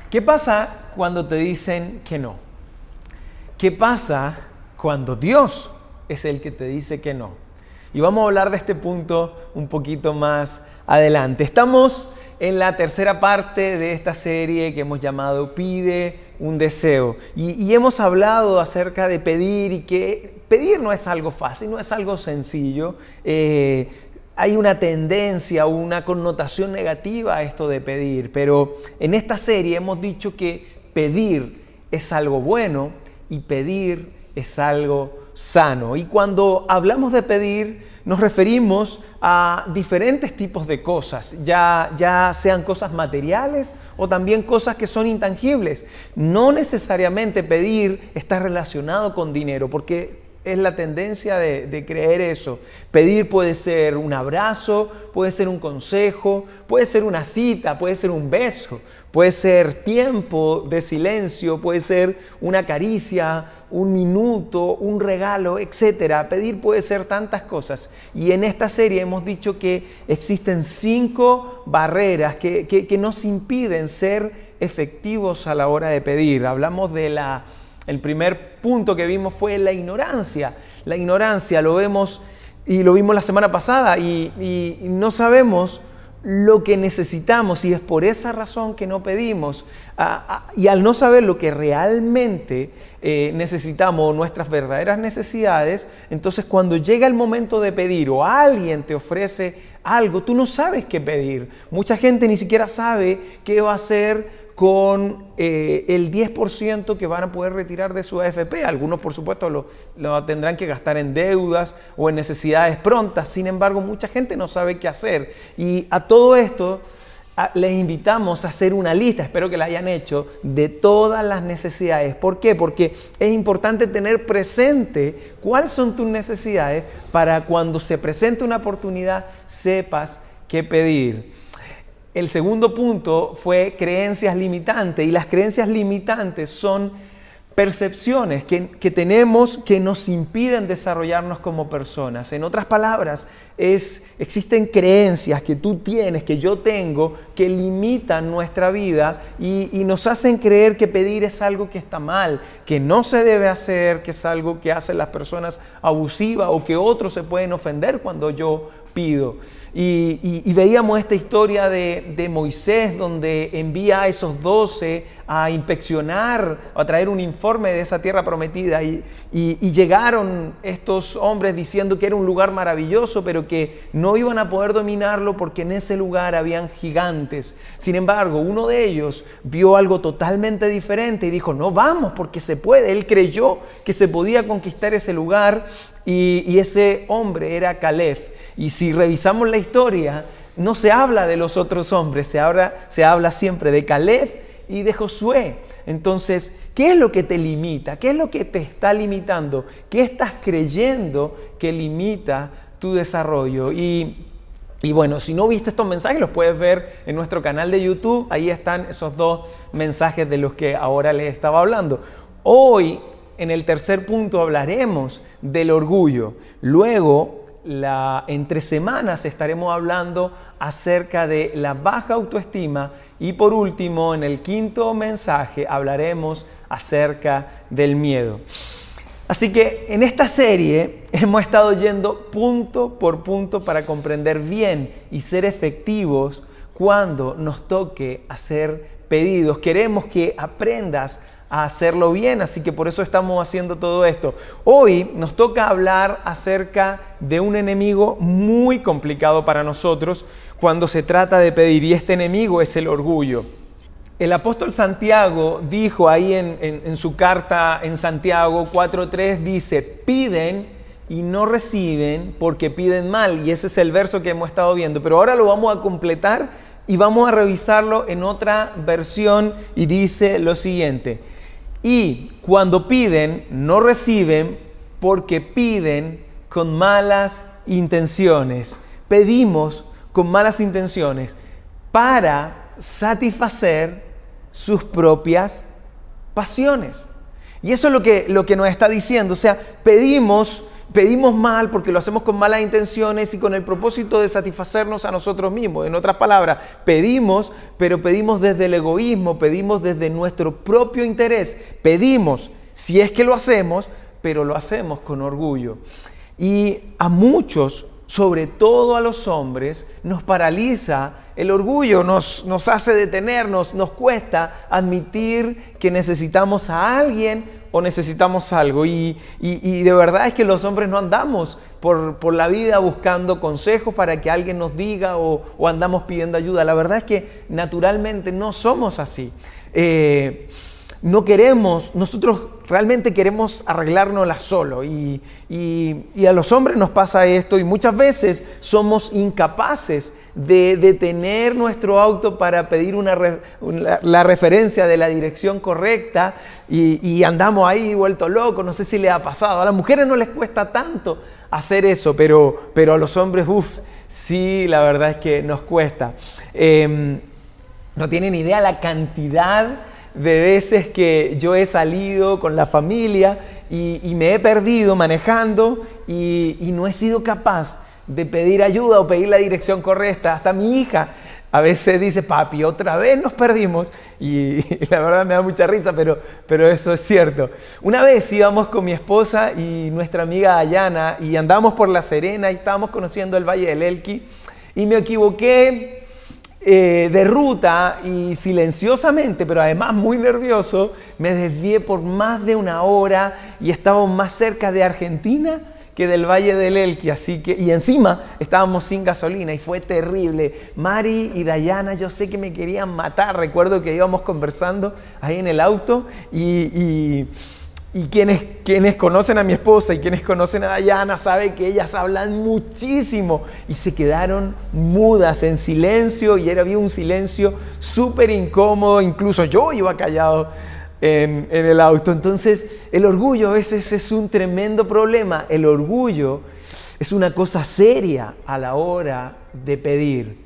¿Qué pasa cuando te dicen que no? ¿Qué pasa cuando Dios es el que te dice que no? Y vamos a hablar de este punto un poquito más adelante. Estamos en la tercera parte de esta serie que hemos llamado Pide un deseo. Y hemos hablado acerca de pedir y que pedir no es algo fácil, no es algo sencillo. Hay una tendencia, una connotación negativa a esto de pedir, pero en esta serie hemos dicho que pedir es algo bueno y pedir es algo sano. Y cuando hablamos de pedir, nos referimos a diferentes tipos de cosas, ya sean cosas materiales o también cosas que son intangibles. No necesariamente pedir está relacionado con dinero, porque es la tendencia de creer eso. Pedir puede ser un abrazo, puede ser un consejo, puede ser una cita, puede ser un beso, puede ser tiempo de silencio, puede ser una caricia, un minuto, un regalo, etc. Pedir puede ser tantas cosas. Y en esta serie hemos dicho que existen 5 barreras que nos impiden ser efectivos a la hora de pedir. Hablamos de el primer punto que vimos fue la ignorancia. La ignorancia lo vemos y lo vimos la semana pasada y no sabemos lo que necesitamos y es por esa razón que no pedimos. Y al no saber lo que realmente necesitamos, nuestras verdaderas necesidades, entonces cuando llega el momento de pedir o alguien te ofrece algo, tú no sabes qué pedir. Mucha gente ni siquiera sabe qué va a hacer con el 10% que van a poder retirar de su AFP. Algunos, por supuesto, lo tendrán que gastar en deudas o en necesidades prontas. Sin embargo, mucha gente no sabe qué hacer. Y a todo esto les invitamos a hacer una lista, espero que la hayan hecho, de todas las necesidades. ¿Por qué? Porque es importante tener presente cuáles son tus necesidades para cuando se presente una oportunidad sepas qué pedir. El segundo punto fue creencias limitantes, y las creencias limitantes son percepciones que tenemos que nos impiden desarrollarnos como personas. En otras palabras, existen creencias que tú tienes, que yo tengo, que limitan nuestra vida y nos hacen creer que pedir es algo que está mal, que no se debe hacer, que es algo que hacen las personas abusivas o que otros se pueden ofender cuando yo pido. Y veíamos esta historia de Moisés, donde envía a esos 12 a inspeccionar, a traer un informe de esa tierra prometida y llegaron estos hombres diciendo que era un lugar maravilloso, pero que no iban a poder dominarlo porque en ese lugar habían gigantes. Sin embargo, uno de ellos vio algo totalmente diferente y dijo, no, vamos, porque se puede. Él creyó que se podía conquistar ese lugar y ese hombre era Caleb. Y si revisamos la historia, no se habla de los otros hombres, se habla siempre de Caleb y de Josué. Entonces, ¿qué es lo que te limita? ¿Qué es lo que te está limitando? ¿Qué estás creyendo que limita tu desarrollo? Y bueno, si no viste estos mensajes, los puedes ver en nuestro canal de YouTube. Ahí están esos 2 mensajes de los que ahora les estaba hablando. Hoy, en el tercer punto, hablaremos del orgullo. Luego, entre semanas estaremos hablando acerca de la baja autoestima y por último, en el quinto mensaje, hablaremos acerca del miedo. Así que en esta serie hemos estado yendo punto por punto para comprender bien y ser efectivos cuando nos toque hacer pedidos. Queremos que aprendas a hacerlo bien, así que por eso estamos haciendo todo esto. Hoy nos toca hablar acerca de un enemigo muy complicado para nosotros cuando se trata de pedir, y este enemigo es el orgullo. El apóstol Santiago dijo ahí en su carta en Santiago 4:3, dice, piden y no reciben porque piden mal, y ese es el verso que hemos estado viendo, pero ahora lo vamos a completar y vamos a revisarlo en otra versión y dice lo siguiente: y cuando piden, no reciben porque piden con malas intenciones. Pedimos con malas intenciones para satisfacer sus propias pasiones. Y eso es lo que nos está diciendo. O sea, pedimos pedimos mal porque lo hacemos con malas intenciones y con el propósito de satisfacernos a nosotros mismos. En otras palabras, pedimos, pero pedimos desde el egoísmo, pedimos desde nuestro propio interés. Pedimos, si es que lo hacemos, pero lo hacemos con orgullo. Y a muchos, sobre todo a los hombres, nos paraliza el orgullo, nos hace detenernos, nos cuesta admitir que necesitamos a alguien o necesitamos algo. Y de verdad es que los hombres no andamos por la vida buscando consejos para que alguien nos diga o andamos pidiendo ayuda. La verdad es que naturalmente no somos así. No queremos, nosotros realmente queremos arreglárnosla solo y a los hombres nos pasa esto y muchas veces somos incapaces de detener nuestro auto para pedir la referencia de la dirección correcta y andamos ahí vuelto locos. No sé si les ha pasado, a las mujeres no les cuesta tanto hacer eso, pero a los hombres, sí, la verdad es que nos cuesta. No tienen idea la cantidad de veces que yo he salido con la familia y me he perdido manejando y no he sido capaz de pedir ayuda o pedir la dirección correcta. Hasta mi hija a veces dice, papi, otra vez nos perdimos, y la verdad me da mucha risa, pero eso es cierto. Una vez íbamos con mi esposa y nuestra amiga Dayana y andamos por La Serena y estábamos conociendo el Valle del Elqui y me equivoqué de ruta y silenciosamente, pero además muy nervioso, me desvié por más de una hora y estábamos más cerca de Argentina que del Valle del Elqui, y encima estábamos sin gasolina y fue terrible. Mari y Dayana, yo sé que me querían matar. Recuerdo que íbamos conversando ahí en el auto y quienes conocen a mi esposa y quienes conocen a Dayana saben que ellas hablan muchísimo y se quedaron mudas en silencio y había un silencio súper incómodo, incluso yo iba callado en el auto. Entonces el orgullo a veces es un tremendo problema. El orgullo es una cosa seria a la hora de pedir.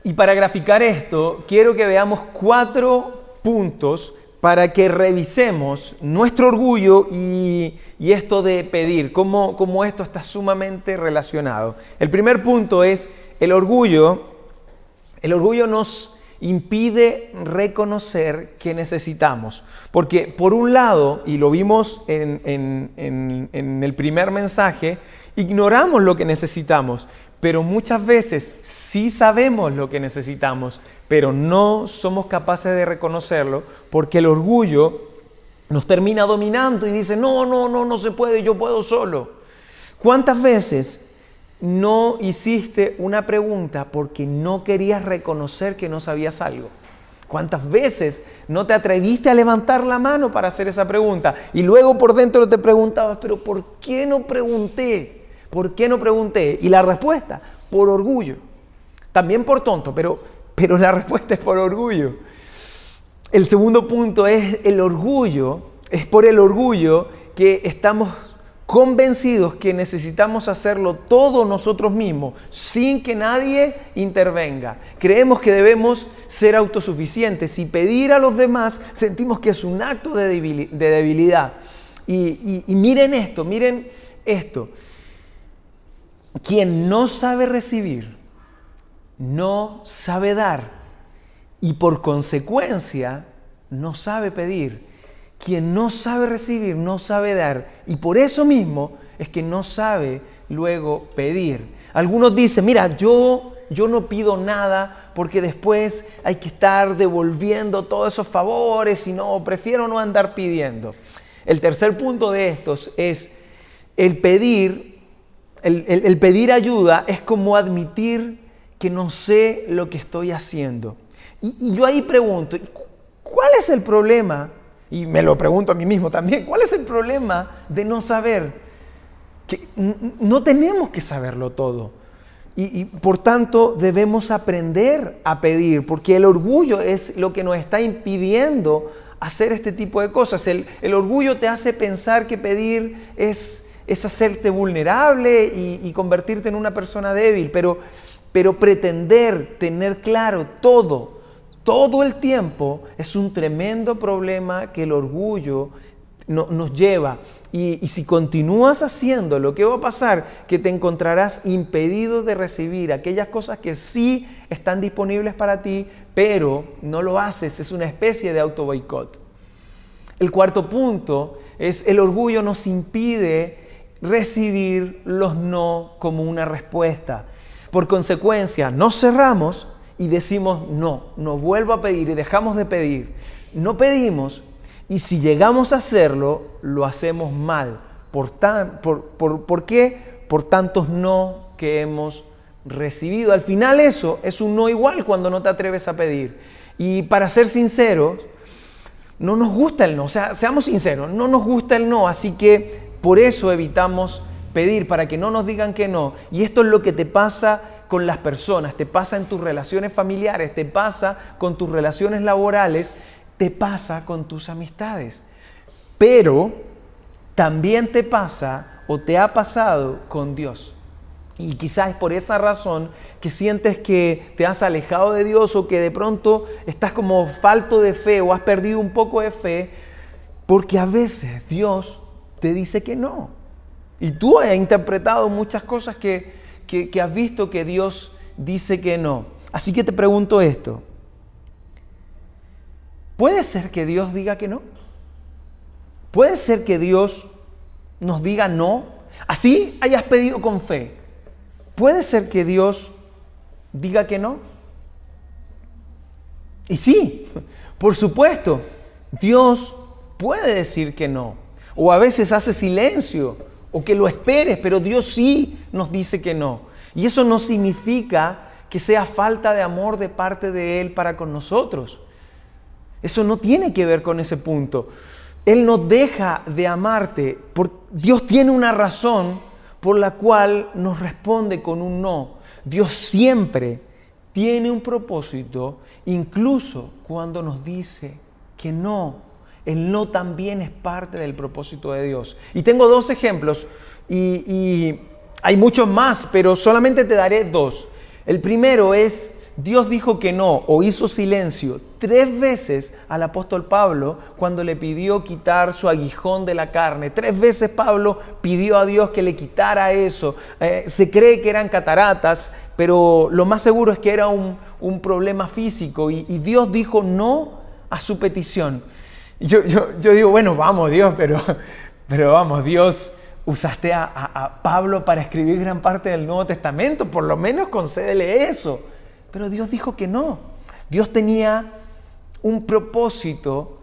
Y para graficar esto, quiero que veamos 4 puntos para que revisemos nuestro orgullo y esto de pedir, cómo esto está sumamente relacionado. El primer punto es el orgullo. El orgullo nos impide reconocer que necesitamos. Porque por un lado, y lo vimos en el primer mensaje, ignoramos lo que necesitamos, pero muchas veces sí sabemos lo que necesitamos, pero no somos capaces de reconocerlo porque el orgullo nos termina dominando y dice, no se puede, yo puedo solo. ¿Cuántas veces no hiciste una pregunta porque no querías reconocer que no sabías algo? ¿Cuántas veces no te atreviste a levantar la mano para hacer esa pregunta? Y luego por dentro te preguntabas, pero ¿por qué no pregunté? ¿Por qué no pregunté? Y la respuesta, por orgullo. También por tonto, pero la respuesta es por orgullo. El segundo punto es el orgullo. Es por el orgullo que estamos convencidos que necesitamos hacerlo todo nosotros mismos, sin que nadie intervenga. Creemos que debemos ser autosuficientes y pedir a los demás sentimos que es un acto de debilidad. Y miren esto. Quien no sabe recibir, no sabe dar y por consecuencia no sabe pedir. Quien no sabe recibir, no sabe dar y por eso mismo es que no sabe luego pedir. Algunos dicen, mira, yo no pido nada porque después hay que estar devolviendo todos esos favores y prefiero no andar pidiendo. El tercer punto de estos es el pedir. El pedir ayuda es como admitir que no sé lo que estoy haciendo. Y yo ahí pregunto, ¿cuál es el problema? Y me lo pregunto a mí mismo también, ¿cuál es el problema de no saber? Que no tenemos que saberlo todo. Y por tanto debemos aprender a pedir, porque el orgullo es lo que nos está impidiendo hacer este tipo de cosas. El orgullo te hace pensar que pedir es hacerte vulnerable y convertirte en una persona débil, pero pretender tener claro todo el tiempo es un tremendo problema que el orgullo nos lleva. Y si continúas haciendo, lo que va a pasar, que te encontrarás impedido de recibir aquellas cosas que sí están disponibles para ti, pero no lo haces. Es una especie de auto boicot. El cuarto punto es: el orgullo nos impide recibir los no como una respuesta. Por consecuencia, nos cerramos y decimos no vuelvo a pedir, y dejamos de pedir. No pedimos, y si llegamos a hacerlo, lo hacemos mal. ¿Por qué? Por tantos no que hemos recibido. Al final eso es un no igual cuando no te atreves a pedir. Y para ser sinceros, no nos gusta el no. O sea, seamos sinceros, no nos gusta el no. Así que por eso evitamos pedir, para que no nos digan que no. Y esto es lo que te pasa con las personas, te pasa en tus relaciones familiares, te pasa con tus relaciones laborales, te pasa con tus amistades. Pero también te pasa o te ha pasado con Dios. Y quizás es por esa razón que sientes que te has alejado de Dios, o que de pronto estás como falto de fe o has perdido un poco de fe, porque a veces Dios te dice que no. Y tú has interpretado muchas cosas que has visto que Dios dice que no. Así que te pregunto esto: ¿puede ser que Dios diga que no? ¿Puede ser que Dios nos diga no? Así hayas pedido con fe. ¿Puede ser que Dios diga que no? Y sí, por supuesto, Dios puede decir que no. O a veces hace silencio, o que lo esperes, pero Dios sí nos dice que no. Y eso no significa que sea falta de amor de parte de Él para con nosotros. Eso no tiene que ver con ese punto. Él no deja de amarte. Dios tiene una razón por la cual nos responde con un no. Dios siempre tiene un propósito, incluso cuando nos dice que no. El no también es parte del propósito de Dios. Y tengo 2 ejemplos, y hay muchos más, pero solamente te daré 2. El primero es: Dios dijo que no, o hizo silencio 3 veces al apóstol Pablo cuando le pidió quitar su aguijón de la carne. 3 veces Pablo pidió a Dios que le quitara eso. Se cree que eran cataratas, pero lo más seguro es que era un problema físico, y Dios dijo no a su petición. Yo digo, bueno, vamos Dios, pero vamos, Dios, usaste a Pablo para escribir gran parte del Nuevo Testamento, por lo menos concédele eso. Pero Dios dijo que no. Dios tenía un propósito,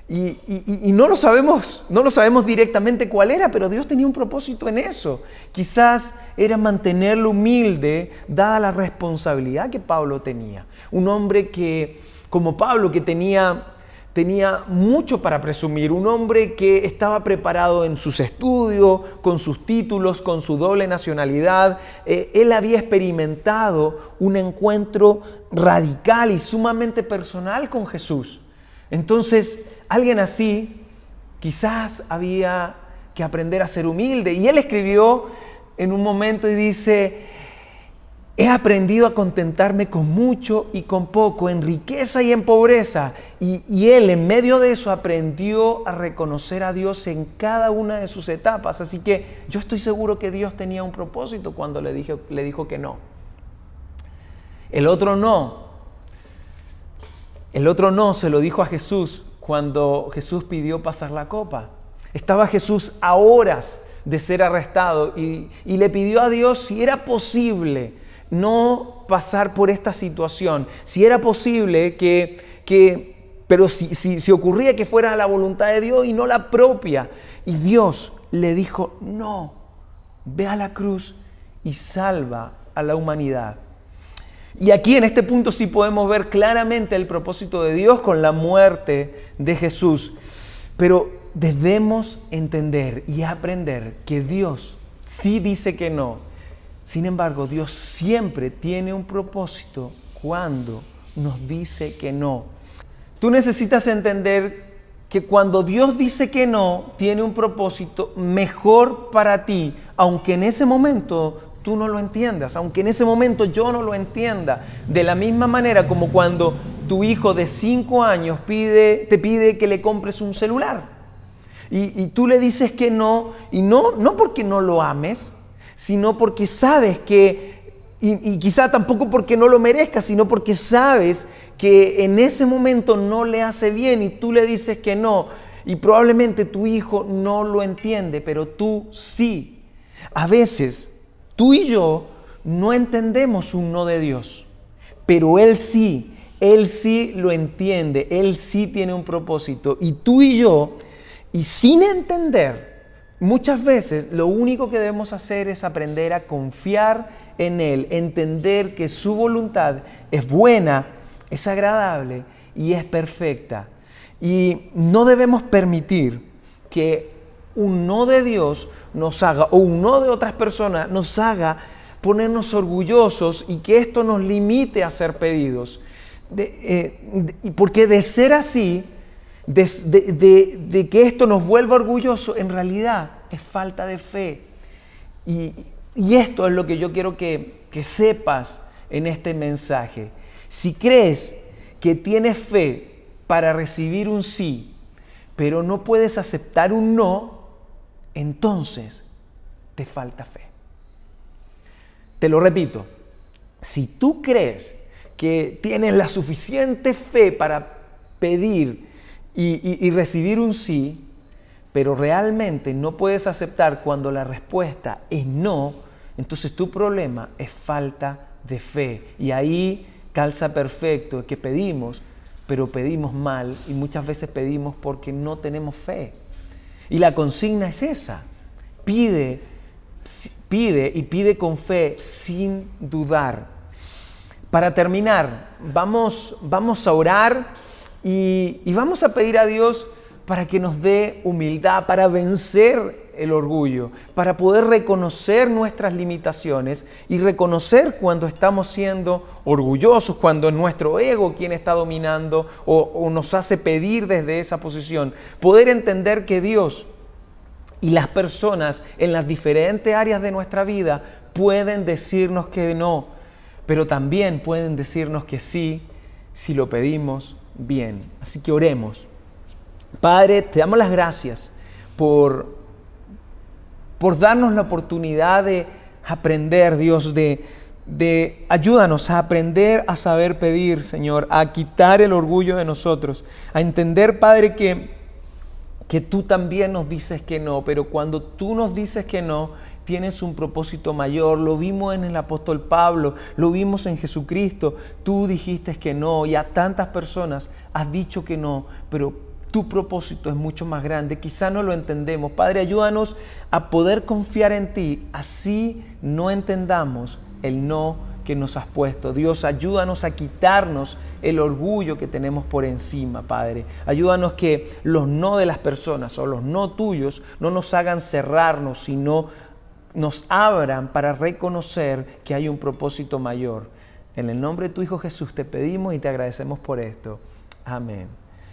y no lo sabemos directamente cuál era, pero Dios tenía un propósito en eso. Quizás era mantenerlo humilde, dada la responsabilidad que Pablo tenía. Un hombre como Pablo, que tenía mucho para presumir, un hombre que estaba preparado en sus estudios, con sus títulos, con su doble nacionalidad. Él había experimentado un encuentro radical y sumamente personal con Jesús. Entonces, alguien así quizás había que aprender a ser humilde. Y él escribió en un momento y dice: he aprendido a contentarme con mucho y con poco, en riqueza y en pobreza. Y él, en medio de eso, aprendió a reconocer a Dios en cada una de sus etapas. Así que yo estoy seguro que Dios tenía un propósito cuando le dijo que no. El otro no se lo dijo a Jesús cuando Jesús pidió pasar la copa. Estaba Jesús a horas de ser arrestado y le pidió a Dios si era posible no pasar por esta situación, si era posible pero si ocurría, que fuera la voluntad de Dios y no la propia. Y Dios le dijo: no, ve a la cruz y salva a la humanidad. Y aquí en este punto sí podemos ver claramente el propósito de Dios con la muerte de Jesús. Pero debemos entender y aprender que Dios sí dice que no. Sin embargo, Dios siempre tiene un propósito cuando nos dice que no. Tú necesitas entender que cuando Dios dice que no, tiene un propósito mejor para ti, aunque en ese momento tú no lo entiendas, aunque en ese momento yo no lo entienda. De la misma manera como cuando tu hijo de 5 años te pide que le compres un celular. Y tú le dices que no, y no porque no lo ames, sino porque sabes que, y quizá tampoco porque no lo merezcas, sino porque sabes que en ese momento no le hace bien y tú le dices que no. Y probablemente tu hijo no lo entiende, pero tú sí. A veces tú y yo no entendemos un no de Dios, pero Él sí lo entiende, Él sí tiene un propósito. Y tú y yo, y sin entender, muchas veces lo único que debemos hacer es aprender a confiar en Él, entender que su voluntad es buena, es agradable y es perfecta. Y no debemos permitir que un no de Dios nos haga, o un no de otras personas nos haga ponernos orgullosos y que esto nos limite a hacer pedidos. Porque de ser así, de que esto nos vuelva orgullosos, en realidad es falta de fe. Y esto es lo que yo quiero que sepas en este mensaje. Si crees que tienes fe para recibir un sí, pero no puedes aceptar un no, entonces te falta fe. Te lo repito, si tú crees que tienes la suficiente fe para pedir y recibir un sí, pero realmente no puedes aceptar cuando la respuesta es no, entonces tu problema es falta de fe. Y ahí calza perfecto que pedimos, pero pedimos mal y muchas veces pedimos porque no tenemos fe. Y la consigna es esa: pide y pide con fe sin dudar. Para terminar, vamos a orar y vamos a pedir a Dios para que nos dé humildad, para vencer el orgullo, para poder reconocer nuestras limitaciones y reconocer cuando estamos siendo orgullosos, cuando es nuestro ego quien está dominando o nos hace pedir desde esa posición. Poder entender que Dios y las personas en las diferentes áreas de nuestra vida pueden decirnos que no, pero también pueden decirnos que sí si lo pedimos bien. Así que oremos. Padre, te damos las gracias por darnos la oportunidad de aprender, Dios, de ayúdanos a aprender a saber pedir, Señor, a quitar el orgullo de nosotros, a entender, Padre, que tú también nos dices que no, pero cuando tú nos dices que no, tienes un propósito mayor. Lo vimos en el apóstol Pablo, lo vimos en Jesucristo. Tú dijiste que no y a tantas personas has dicho que no, pero tu propósito es mucho más grande. Quizá no lo entendemos. Padre, ayúdanos a poder confiar en ti, así no entendamos el no que nos has puesto. Dios, ayúdanos a quitarnos el orgullo que tenemos por encima, Padre. Ayúdanos que los no de las personas o los no tuyos no nos hagan cerrarnos, sino nos abran para reconocer que hay un propósito mayor. En el nombre de tu Hijo Jesús te pedimos y te agradecemos por esto. Amén.